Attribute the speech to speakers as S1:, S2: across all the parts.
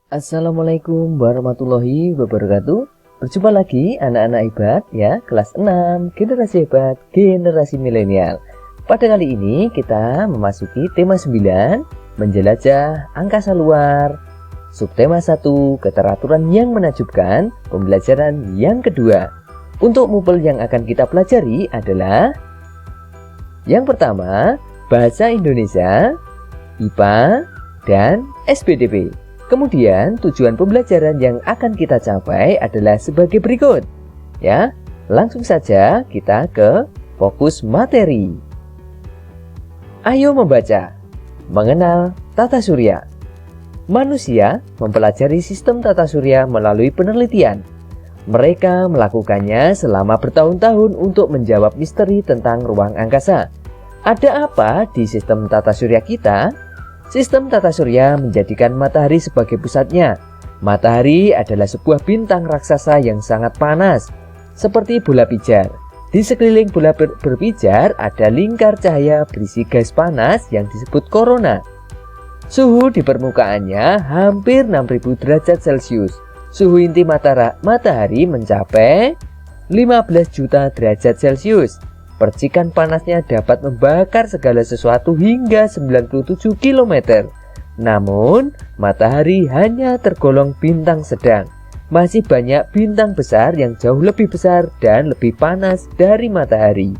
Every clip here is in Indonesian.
S1: Assalamualaikum warahmatullahi wabarakatuh. Berjumpa lagi anak-anak hebat ya, kelas 6, generasi hebat, generasi milenial. Pada kali ini kita memasuki tema 9, menjelajah angkasa luar. Subtema 1, keteraturan yang menakjubkan, pembelajaran yang kedua. Untuk mupel yang akan kita pelajari adalah yang pertama, bahasa Indonesia, IPA, dan SPDP. Kemudian tujuan pembelajaran yang akan kita capai adalah sebagai berikut. Ya, langsung saja kita ke fokus materi. Ayo membaca. Mengenal tata surya. Manusia mempelajari sistem tata surya melalui penelitian. Mereka melakukannya selama bertahun-tahun untuk menjawab misteri tentang ruang angkasa. Ada apa di sistem tata surya kita? Sistem tata surya menjadikan matahari sebagai pusatnya. Matahari adalah sebuah bintang raksasa yang sangat panas, seperti bola pijar. Di sekeliling bola berpijar ada lingkar cahaya berisi gas panas yang disebut korona. Suhu di permukaannya hampir 6000 derajat Celcius. Suhu inti matahari mencapai 15 juta derajat Celcius. Percikan panasnya dapat membakar segala sesuatu hingga 97 km. Namun, matahari hanya tergolong bintang sedang. Masih banyak bintang besar yang jauh lebih besar dan lebih panas dari matahari.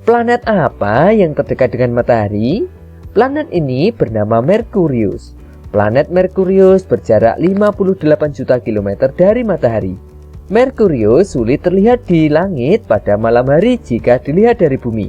S1: Planet apa yang terdekat dengan matahari? Planet ini bernama Merkurius. Planet Merkurius berjarak 58 juta kilometer dari matahari. Merkurius sulit terlihat di langit pada malam hari jika dilihat dari bumi.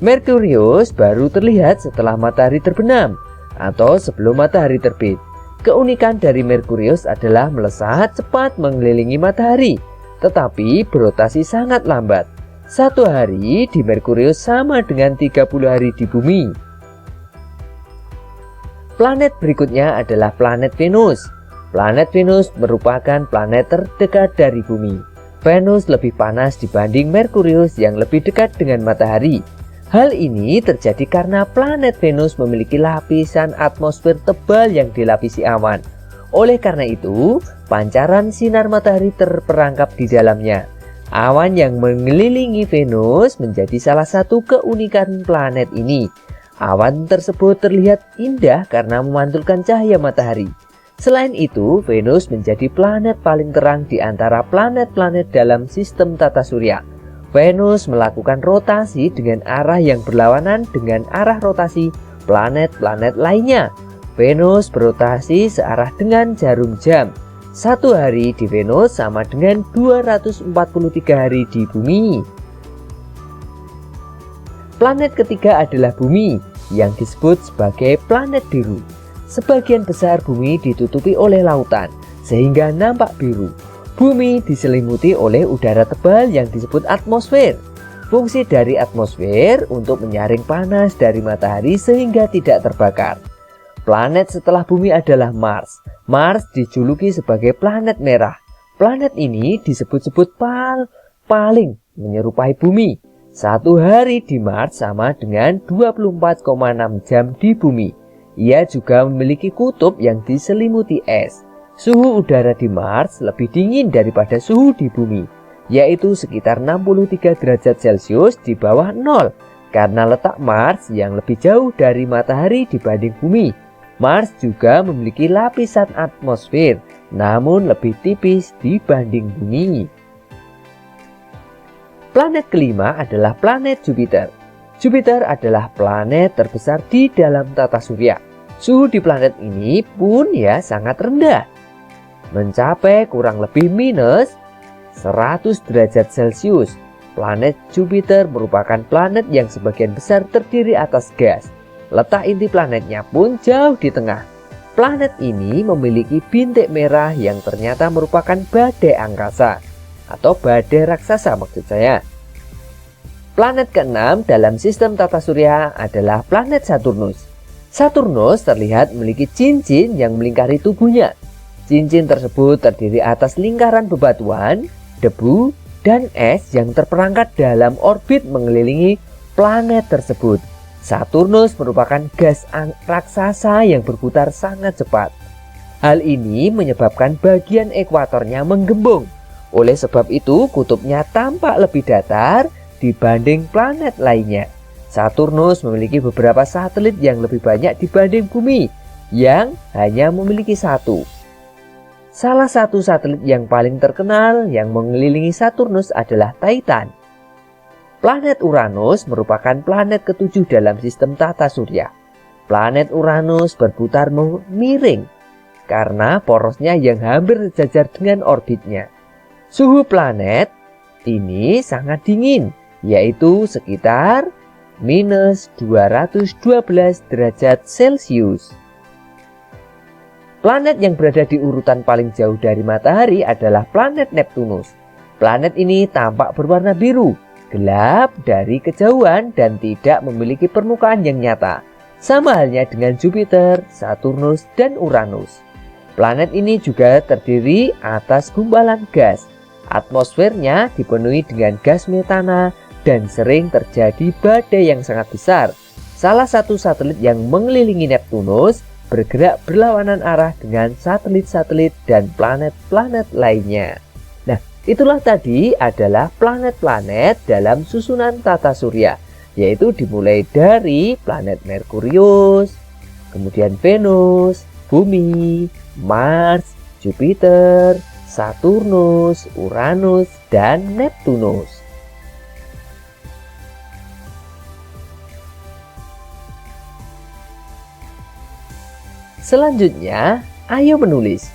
S1: Merkurius baru terlihat setelah matahari terbenam atau sebelum matahari terbit. Keunikan dari Merkurius adalah melesat cepat mengelilingi matahari, tetapi berotasi sangat lambat. Satu hari di Merkurius sama dengan 30 hari di bumi. Planet berikutnya adalah planet Venus. Planet Venus merupakan planet terdekat dari bumi. Venus lebih panas dibanding Merkurius yang lebih dekat dengan matahari. Hal ini terjadi karena planet Venus memiliki lapisan atmosfer tebal yang dilapisi awan. Oleh karena itu, pancaran sinar matahari terperangkap di dalamnya. Awan yang mengelilingi Venus menjadi salah satu keunikan planet ini. Awan tersebut terlihat indah karena memantulkan cahaya matahari. Selain itu, Venus menjadi planet paling terang di antara planet-planet dalam sistem tata surya. Venus melakukan rotasi dengan arah yang berlawanan dengan arah rotasi planet-planet lainnya. Venus berotasi searah dengan jarum jam. Satu hari di Venus sama dengan 243 hari di bumi. Planet ketiga adalah Bumi, yang disebut sebagai planet biru. Sebagian besar bumi ditutupi oleh lautan, sehingga nampak biru. Bumi diselimuti oleh udara tebal yang disebut atmosfer. Fungsi dari atmosfer untuk menyaring panas dari matahari sehingga tidak terbakar. Planet setelah bumi adalah Mars. Mars dijuluki sebagai planet merah. Planet ini disebut-sebut paling menyerupai bumi. Satu hari di Mars sama dengan 24,6 jam di bumi. Ia juga memiliki kutub yang diselimuti es. Suhu udara di Mars lebih dingin daripada suhu di bumi, yaitu sekitar 63 derajat Celcius di bawah nol, karena letak Mars yang lebih jauh dari matahari dibanding bumi. Mars juga memiliki lapisan atmosfer, namun lebih tipis dibanding bumi. Planet kelima adalah planet Jupiter. Jupiter adalah planet terbesar di dalam tata surya. Suhu di planet ini pun sangat rendah, mencapai kurang lebih minus 100 derajat Celcius. Planet Jupiter merupakan planet yang sebagian besar terdiri atas gas. Letak inti planetnya pun jauh di tengah. Planet ini memiliki bintik merah yang ternyata merupakan badai angkasa atau badai raksasa maksud saya. Planet keenam dalam sistem tata surya adalah planet Saturnus. Saturnus terlihat memiliki cincin yang melingkari tubuhnya. Cincin tersebut terdiri atas lingkaran bebatuan, debu, dan es yang terperangkap dalam orbit mengelilingi planet tersebut. Saturnus merupakan gas raksasa yang berputar sangat cepat. Hal ini menyebabkan bagian ekuatornya menggembung. Oleh sebab itu, kutubnya tampak lebih datar dibanding planet lainnya. Saturnus memiliki beberapa satelit yang lebih banyak dibanding Bumi, yang hanya memiliki satu. Salah satu satelit yang paling terkenal yang mengelilingi Saturnus adalah Titan. Planet Uranus merupakan planet ketujuh dalam sistem tata surya. Planet Uranus berputar miring karena porosnya yang hampir sejajar dengan orbitnya. Suhu planet ini sangat dingin, yaitu sekitar minus 212 derajat Celcius. Planet yang berada di urutan paling jauh dari matahari adalah planet Neptunus. Planet ini tampak berwarna biru, gelap dari kejauhan dan tidak memiliki permukaan yang nyata. Sama halnya dengan Jupiter, Saturnus, dan Uranus. Planet ini juga terdiri atas gumpalan gas. Atmosfernya dipenuhi dengan gas metana dan sering terjadi badai yang sangat besar. Salah satu satelit yang mengelilingi Neptunus bergerak berlawanan arah dengan satelit-satelit dan planet-planet lainnya. Nah, itulah tadi adalah planet-planet dalam susunan tata surya, yaitu dimulai dari planet Merkurius, kemudian Venus, Bumi, Mars, Jupiter, Saturnus, Uranus, dan Neptunus. Selanjutnya, ayo menulis.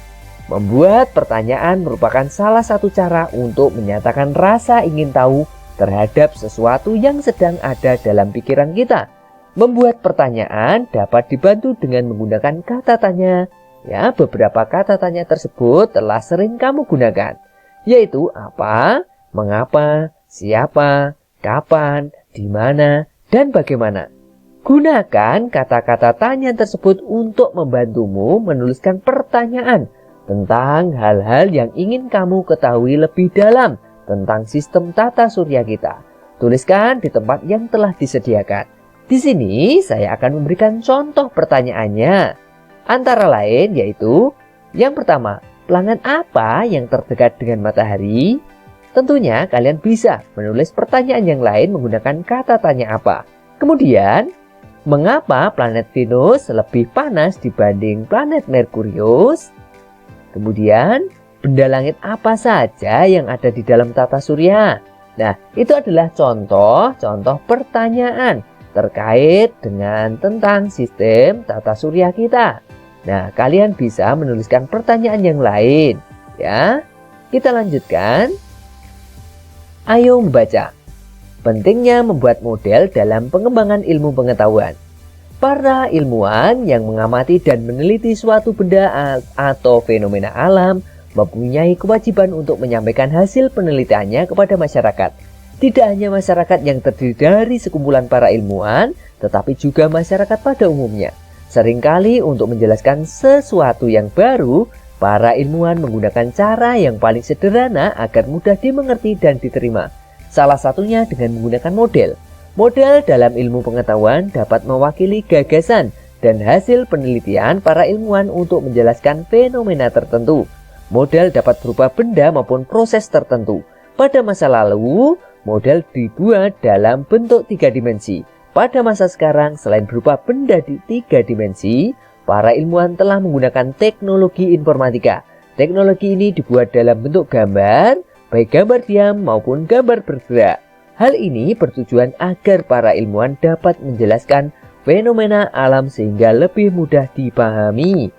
S1: Membuat pertanyaan merupakan salah satu cara untuk menyatakan rasa ingin tahu terhadap sesuatu yang sedang ada dalam pikiran kita. Membuat pertanyaan dapat dibantu dengan menggunakan kata tanya. Ya, beberapa kata tanya tersebut telah sering kamu gunakan, yaitu apa, mengapa, siapa, kapan, di mana, dan bagaimana. Gunakan kata-kata tanya tersebut untuk membantumu menuliskan pertanyaan tentang hal-hal yang ingin kamu ketahui lebih dalam tentang sistem tata surya kita. Tuliskan di tempat yang telah disediakan. Di sini saya akan memberikan contoh pertanyaannya. Antara lain yaitu, yang pertama, planet apa yang terdekat dengan matahari? Tentunya kalian bisa menulis pertanyaan yang lain menggunakan kata tanya apa. Kemudian, mengapa planet Venus lebih panas dibanding planet Merkurius? Kemudian, benda langit apa saja yang ada di dalam tata surya? Nah, itu adalah contoh-contoh pertanyaan terkait dengan tentang sistem tata surya kita. Nah, kalian bisa menuliskan pertanyaan yang lain, ya. Kita lanjutkan. Ayo membaca. Pentingnya membuat model dalam pengembangan ilmu pengetahuan. Para ilmuwan yang mengamati dan meneliti suatu benda atau fenomena alam mempunyai kewajiban untuk menyampaikan hasil penelitiannya kepada masyarakat. Tidak hanya masyarakat yang terdiri dari sekumpulan para ilmuwan, tetapi juga masyarakat pada umumnya. Seringkali untuk menjelaskan sesuatu yang baru, para ilmuwan menggunakan cara yang paling sederhana agar mudah dimengerti dan diterima. Salah satunya dengan menggunakan model. Model dalam ilmu pengetahuan dapat mewakili gagasan dan hasil penelitian para ilmuwan untuk menjelaskan fenomena tertentu. Model dapat berupa benda maupun proses tertentu. Pada masa lalu, model dibuat dalam bentuk 3 dimensi. Pada masa sekarang, selain berupa benda di 3 dimensi, para ilmuwan telah menggunakan teknologi informatika. Teknologi ini dibuat dalam bentuk gambar, baik gambar diam maupun gambar bergerak. Hal ini bertujuan agar para ilmuwan dapat menjelaskan fenomena alam sehingga lebih mudah dipahami.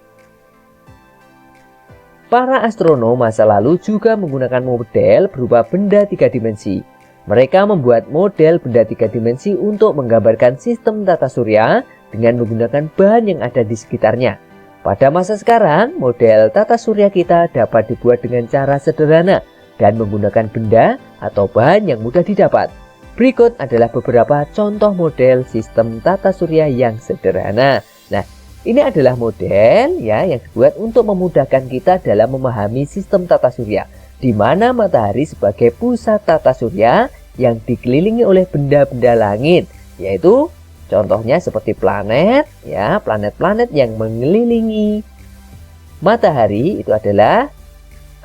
S1: Para astronom masa lalu juga menggunakan model berupa benda 3 dimensi. Mereka membuat model benda 3 dimensi untuk menggambarkan sistem tata surya dengan menggunakan bahan yang ada di sekitarnya. Pada masa sekarang, model tata surya kita dapat dibuat dengan cara sederhana dan menggunakan benda atau bahan yang mudah didapat. Berikut adalah beberapa contoh model sistem tata surya yang sederhana. Nah, ini adalah model ya yang dibuat untuk memudahkan kita dalam memahami sistem tata surya, di mana matahari sebagai pusat tata surya yang dikelilingi oleh benda-benda langit, yaitu Contohnya seperti planet, ya, planet-planet yang mengelilingi matahari itu adalah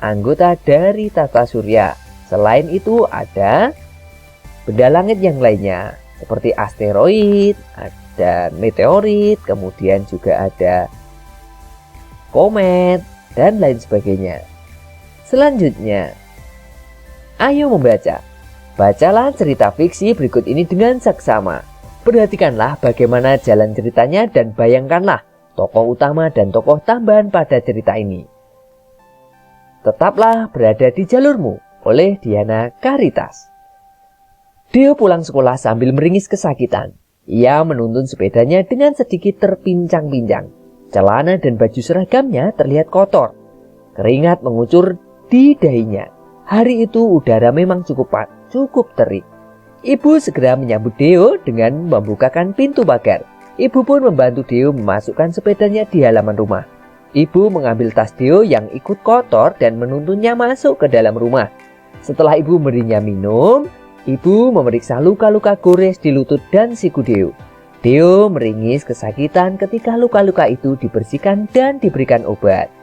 S1: anggota dari tata surya. Selain itu ada benda langit yang lainnya seperti asteroid, ada meteorit, kemudian juga ada komet dan lain sebagainya. Selanjutnya, ayo membaca. Bacalah cerita fiksi berikut ini dengan seksama. Perhatikanlah bagaimana jalan ceritanya dan bayangkanlah tokoh utama dan tokoh tambahan pada cerita ini. Tetaplah berada di jalurmu oleh Diana Caritas. Deo pulang sekolah sambil meringis kesakitan. Ia menuntun sepedanya dengan sedikit terpincang-pincang. Celana dan baju seragamnya terlihat kotor. Keringat mengucur di dahinya. Hari itu udara memang cukup terik. Ibu segera menyambut Deo dengan membukakan pintu pagar. Ibu pun membantu Deo memasukkan sepedanya di halaman rumah. Ibu mengambil tas Deo yang ikut kotor dan menuntunnya masuk ke dalam rumah. Setelah ibu memberinya minum, ibu memeriksa luka-luka gores di lutut dan siku Deo. Deo meringis kesakitan ketika luka-luka itu dibersihkan dan diberikan obat.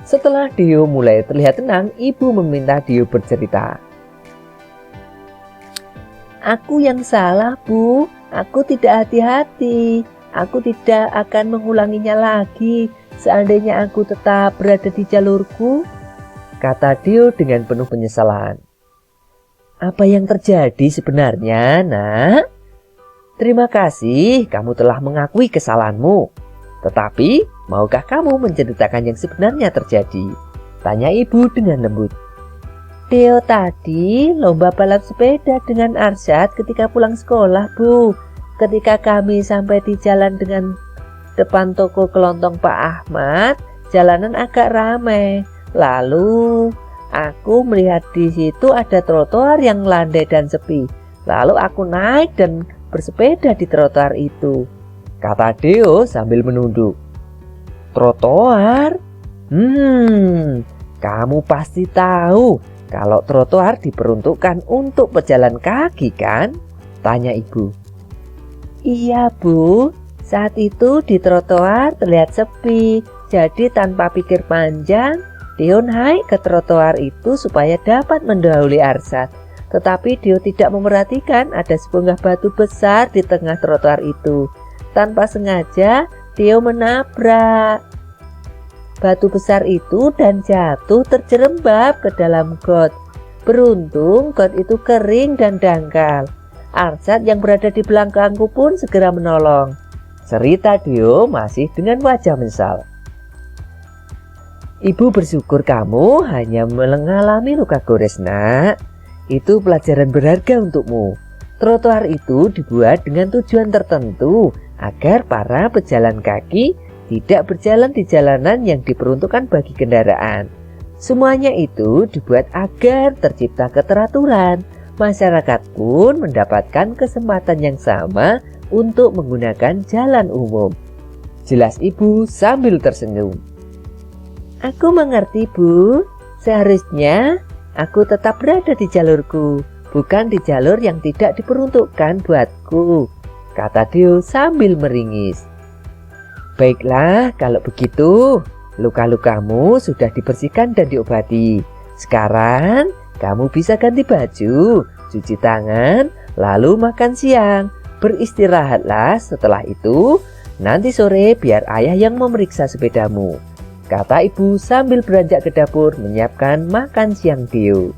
S1: Setelah Deo mulai terlihat tenang, ibu meminta Deo bercerita. Aku yang salah, Bu. Aku tidak hati-hati. Aku tidak akan mengulanginya lagi. Seandainya aku tetap berada di jalurku, kata Deo dengan penuh penyesalan. Apa yang terjadi sebenarnya, Nak? Terima kasih, kamu telah mengakui kesalahanmu. Tetapi, maukah kamu menceritakan yang sebenarnya terjadi? Tanya ibu dengan lembut. Deo tadi lomba balap sepeda dengan Arsyad ketika pulang sekolah, Bu. Ketika kami sampai di jalan dengan depan toko kelontong Pak Ahmad, jalanan agak ramai. Lalu aku melihat di situ ada trotoar yang landai dan sepi. Lalu aku naik dan bersepeda di trotoar itu, kata Deo sambil menunduk. Trotoar? Kamu pasti tahu kalau trotoar diperuntukkan untuk pejalan kaki, kan? Tanya ibu. Iya, Bu. Saat itu di trotoar terlihat sepi. Jadi tanpa pikir panjang, Deo naik ke trotoar itu supaya dapat mendahului Arsyad. Tetapi Deo tidak memperhatikan ada sebuah batu besar di tengah trotoar itu. Tanpa sengaja, Deo menabrak batu besar itu dan jatuh terjerembab ke dalam got. Beruntung got itu kering dan dangkal. Arsyad yang berada di belakangku pun segera menolong. Cerita Deo masih dengan wajah menyesal. Ibu bersyukur kamu hanya mengalami luka gores, Nak. Itu pelajaran berharga untukmu. Trotoar itu dibuat dengan tujuan tertentu agar para pejalan kaki tidak berjalan di jalanan yang diperuntukkan bagi kendaraan. Semuanya itu dibuat agar tercipta keteraturan. Masyarakat pun mendapatkan kesempatan yang sama untuk menggunakan jalan umum. Jelas ibu sambil tersenyum. Aku mengerti, Bu. Seharusnya aku tetap berada di jalurku, bukan di jalur yang tidak diperuntukkan buatku, kata Deo sambil meringis. Baiklah, kalau begitu, luka-lukamu sudah dibersihkan dan diobati. Sekarang, kamu bisa ganti baju, cuci tangan, lalu makan siang. Beristirahatlah setelah itu, nanti sore biar ayah yang memeriksa sepedamu, kata ibu sambil beranjak ke dapur menyiapkan makan siang Deo.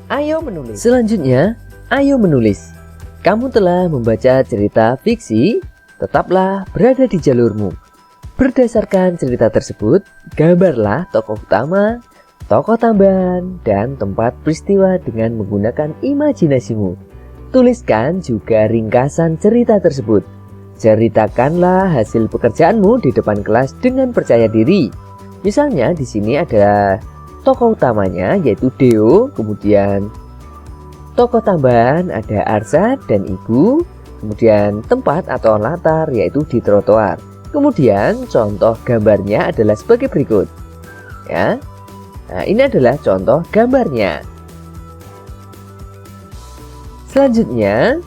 S1: Ayo menulis. Selanjutnya, ayo menulis. Kamu telah membaca cerita fiksi, tetaplah berada di jalurmu. Berdasarkan cerita tersebut, gambarlah tokoh utama, tokoh tambahan, dan tempat peristiwa dengan menggunakan imajinasimu. Tuliskan juga ringkasan cerita tersebut. Ceritakanlah hasil pekerjaanmu di depan kelas dengan percaya diri. Misalnya di sini ada tokoh utamanya yaitu Deo, kemudian tokoh tambahan ada Arsyad dan ibu, kemudian tempat atau latar yaitu di trotoar. Kemudian contoh gambarnya adalah sebagai berikut. Ya. Nah, ini adalah contoh gambarnya. Selanjutnya,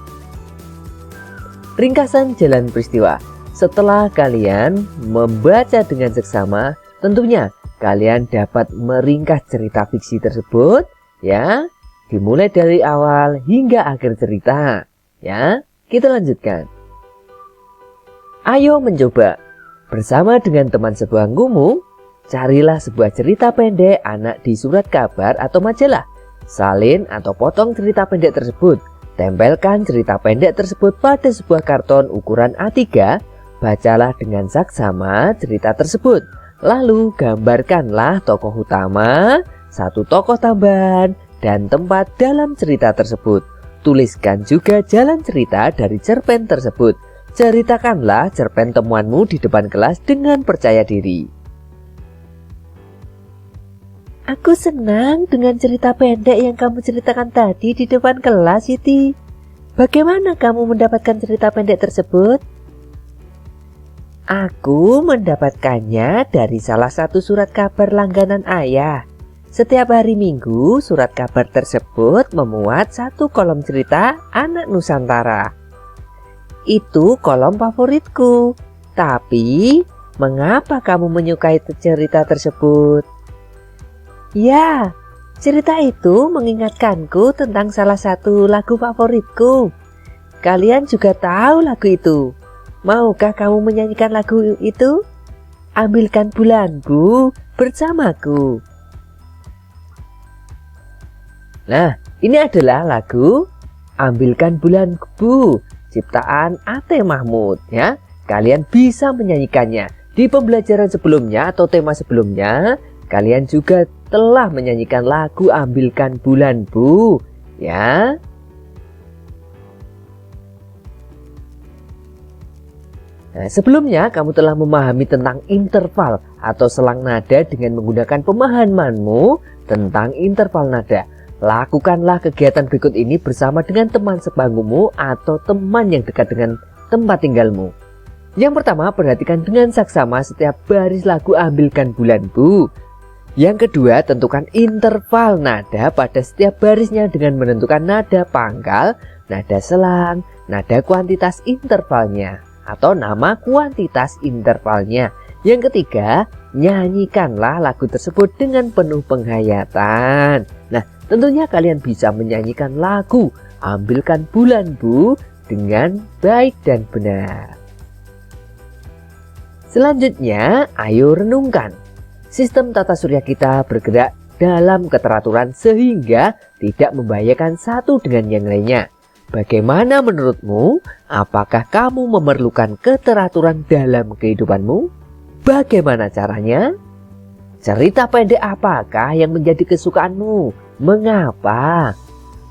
S1: ringkasan jalan peristiwa. Setelah kalian membaca dengan seksama, tentunya kalian dapat meringkas cerita fiksi tersebut, ya, dimulai dari awal hingga akhir cerita. Ya, kita lanjutkan. Ayo mencoba. Bersama dengan teman sebangkumu, carilah sebuah cerita pendek anak di surat kabar atau majalah. Salin atau potong cerita pendek tersebut. Tempelkan cerita pendek tersebut pada sebuah karton ukuran A3. Bacalah dengan saksama cerita tersebut. Lalu gambarkanlah tokoh utama, satu tokoh tambahan, dan tempat dalam cerita tersebut. Tuliskan juga jalan cerita dari cerpen tersebut. Ceritakanlah cerpen temuanmu di depan kelas dengan percaya diri. Aku senang dengan cerita pendek yang kamu ceritakan tadi di depan kelas, Siti. Bagaimana kamu mendapatkan cerita pendek tersebut? Aku mendapatkannya dari salah satu surat kabar langganan ayah. Setiap hari Minggu, surat kabar tersebut memuat satu kolom cerita anak Nusantara. Itu kolom favoritku. Tapi, mengapa kamu menyukai cerita tersebut? Ya, cerita itu mengingatkanku tentang salah satu lagu favoritku. Kalian juga tahu lagu itu. Maukah kamu menyanyikan lagu itu? Ambilkan bulanku bersamaku. Nah, ini adalah lagu Ambilkan Bulanku, ciptaan A.T. Mahmud, ya. Kalian bisa menyanyikannya. Di pembelajaran sebelumnya atau tema sebelumnya, kalian juga telah menyanyikan lagu Ambilkan Bulanku, ya. Nah, sebelumnya kamu telah memahami tentang interval atau selang nada dengan menggunakan pemahamanmu tentang interval nada. Lakukanlah kegiatan berikut ini bersama dengan teman sebangkumu atau teman yang dekat dengan tempat tinggalmu. Yang pertama, perhatikan dengan saksama setiap baris lagu Ambilkan Bulanku. Yang kedua, tentukan interval nada pada setiap barisnya dengan menentukan nada pangkal, nada selang, nada kuantitas intervalnya, atau nama kuantitas intervalnya. Yang ketiga, nyanyikanlah lagu tersebut dengan penuh penghayatan. Nah, tentunya kalian bisa menyanyikan lagu Ambilkan Bulanku dengan baik dan benar. Selanjutnya, ayo renungkan. Sistem tata surya kita bergerak dalam keteraturan sehingga tidak membahayakan satu dengan yang lainnya. Bagaimana menurutmu? Apakah kamu memerlukan keteraturan dalam kehidupanmu? Bagaimana caranya? Cerita pendek apakah yang menjadi kesukaanmu? Mengapa?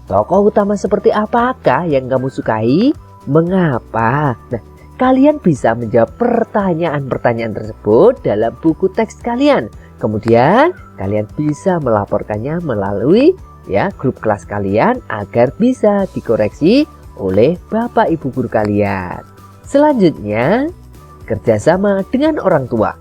S1: Tokoh utama seperti apakah yang kamu sukai? Mengapa? Nah, kalian bisa menjawab pertanyaan-pertanyaan tersebut dalam buku teks kalian. Kemudian kalian bisa melaporkannya melalui grup kelas kalian agar bisa dikoreksi oleh Bapak Ibu guru kalian. Selanjutnya, kerjasama dengan orang tua.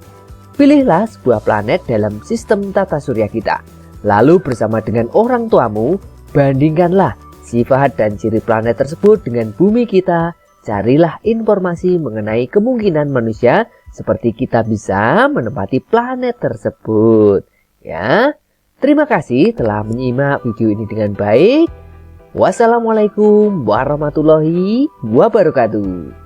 S1: Pilihlah sebuah planet dalam sistem tata surya kita. Lalu bersama dengan orang tuamu, bandingkanlah sifat dan ciri planet tersebut dengan bumi kita. Carilah informasi mengenai kemungkinan manusia seperti kita bisa menempati planet tersebut. Ya. Terima kasih telah menyimak video ini dengan baik. Wassalamualaikum warahmatullahi wabarakatuh.